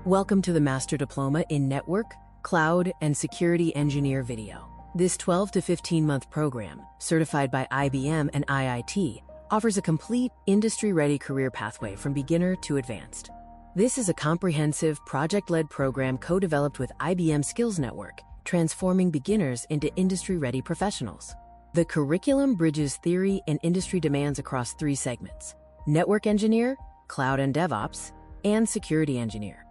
Welcome to the Master Diploma in Network, Cloud, and Security Engineer video. This 12 to 15-month program, certified by IBM and IIT, offers a complete, industry-ready career pathway from beginner to advanced. This is a comprehensive, project-led program co-developed with IBM Skills Network, transforming beginners into industry-ready professionals. The curriculum bridges theory and industry demands across three segments: Network Engineer, Cloud and DevOps, and Security Engineer.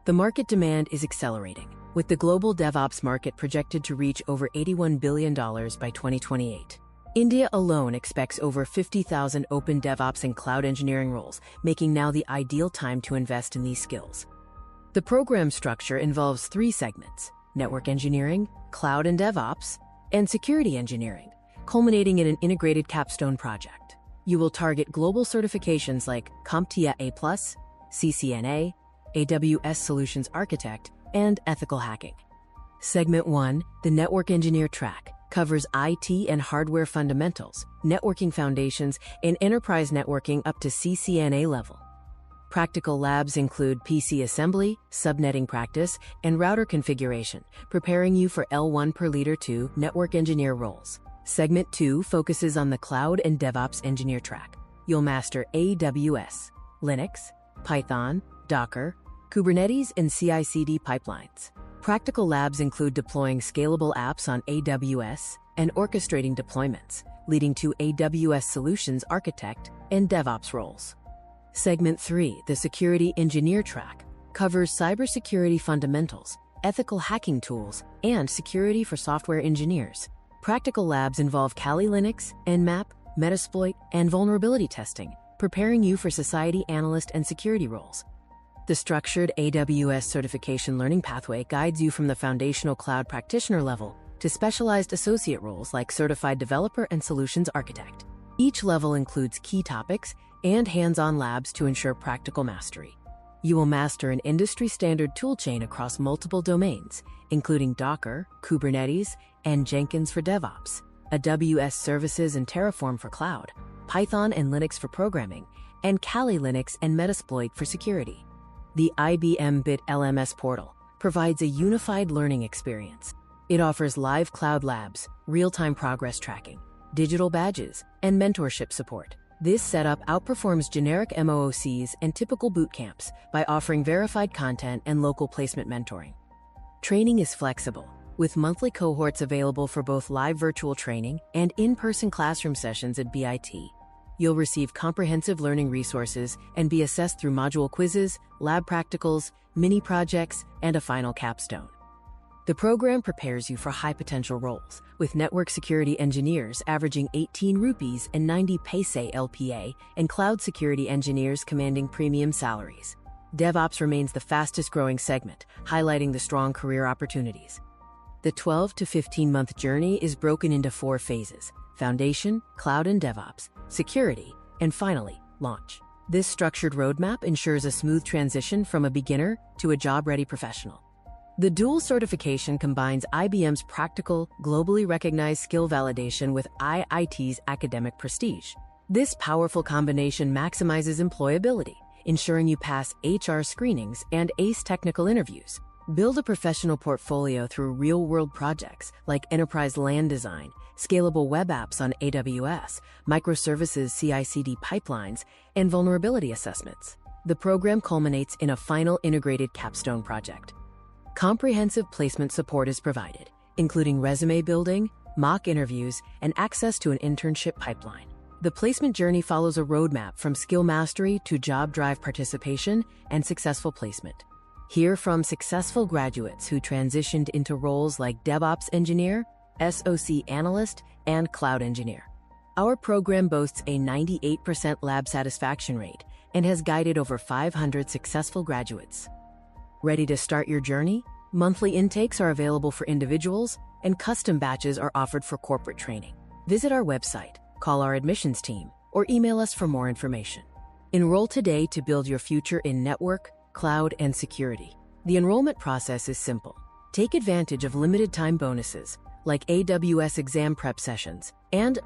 The market demand is accelerating, with the global DevOps market projected to reach over $81 billion by 2028. India alone expects over 50,000 open DevOps and cloud engineering roles, making now the ideal time to invest in these skills. The program structure involves three segments: Network Engineering, Cloud and DevOps, and Security Engineering, culminating in an integrated capstone project. You will target global certifications like CompTIA A+, CCNA, AWS Solutions Architect, and Ethical Hacking. Segment 1, the Network Engineer track, covers IT and hardware fundamentals, networking foundations, and enterprise networking up to CCNA level. Practical labs include PC assembly, subnetting practice, and router configuration, preparing you for L1 per Liter 2 Network Engineer roles. Segment 2 focuses on the Cloud and DevOps Engineer track. You'll master AWS, Linux, Python, Docker, Kubernetes, and CI/CD pipelines. Practical labs include deploying scalable apps on AWS and orchestrating deployments, leading to AWS Solutions Architect and DevOps roles. Segment 3, the Security Engineer track, covers cybersecurity fundamentals, ethical hacking tools, and security for software engineers. Practical labs involve Kali Linux, Nmap, Metasploit, and vulnerability testing, preparing you for society analyst and security roles. The structured AWS certification learning pathway guides you from the foundational cloud practitioner level to specialized associate roles like certified developer and solutions architect. Each level includes key topics and hands-on labs to ensure practical mastery. You will master an industry-standard toolchain across multiple domains, including Docker, Kubernetes, and Jenkins for DevOps, AWS services and Terraform for cloud, Python and Linux for programming, and Kali Linux and Metasploit for security. The IBM Bit LMS portal provides a unified learning experience. It offers live cloud labs, real-time progress tracking, digital badges, and mentorship support. This setup outperforms generic MOOCs and typical boot camps by offering verified content and local placement mentoring. Training is flexible, with monthly cohorts available for both live virtual training and in-person classroom sessions at BIT. You'll receive comprehensive learning resources and be assessed through module quizzes, lab practicals, mini projects, and a final capstone. The program prepares you for high-potential roles, with network security engineers averaging 18 rupees and 90 paise LPA, and cloud security engineers commanding premium salaries. DevOps remains the fastest-growing segment, highlighting the strong career opportunities. The 12 to 15-month journey is broken into 4 phases: Foundation, Cloud and DevOps, Security, and finally, Launch. This structured roadmap ensures a smooth transition from a beginner to a job-ready professional. The dual certification combines IBM's practical, globally recognized skill validation with IIT's academic prestige. This powerful combination maximizes employability, ensuring you pass HR screenings and ace technical interviews. Build a professional portfolio through real-world projects like enterprise LAN design, scalable web apps on AWS, microservices CI/CD pipelines, and vulnerability assessments. The program culminates in a final integrated capstone project. Comprehensive placement support is provided, including resume building, mock interviews, and access to an internship pipeline. The placement journey follows a roadmap from skill mastery to job drive participation and successful placement. Hear from successful graduates who transitioned into roles like DevOps Engineer, SOC Analyst, and Cloud Engineer. Our program boasts a 98% lab satisfaction rate and has guided over 500 successful graduates. Ready to start your journey? Monthly intakes are available for individuals, and custom batches are offered for corporate training. Visit our website, call our admissions team, or email us for more information. Enroll today to build your future in network, cloud, and security. The enrollment process is simple. Take advantage of limited time bonuses like AWS exam prep sessions and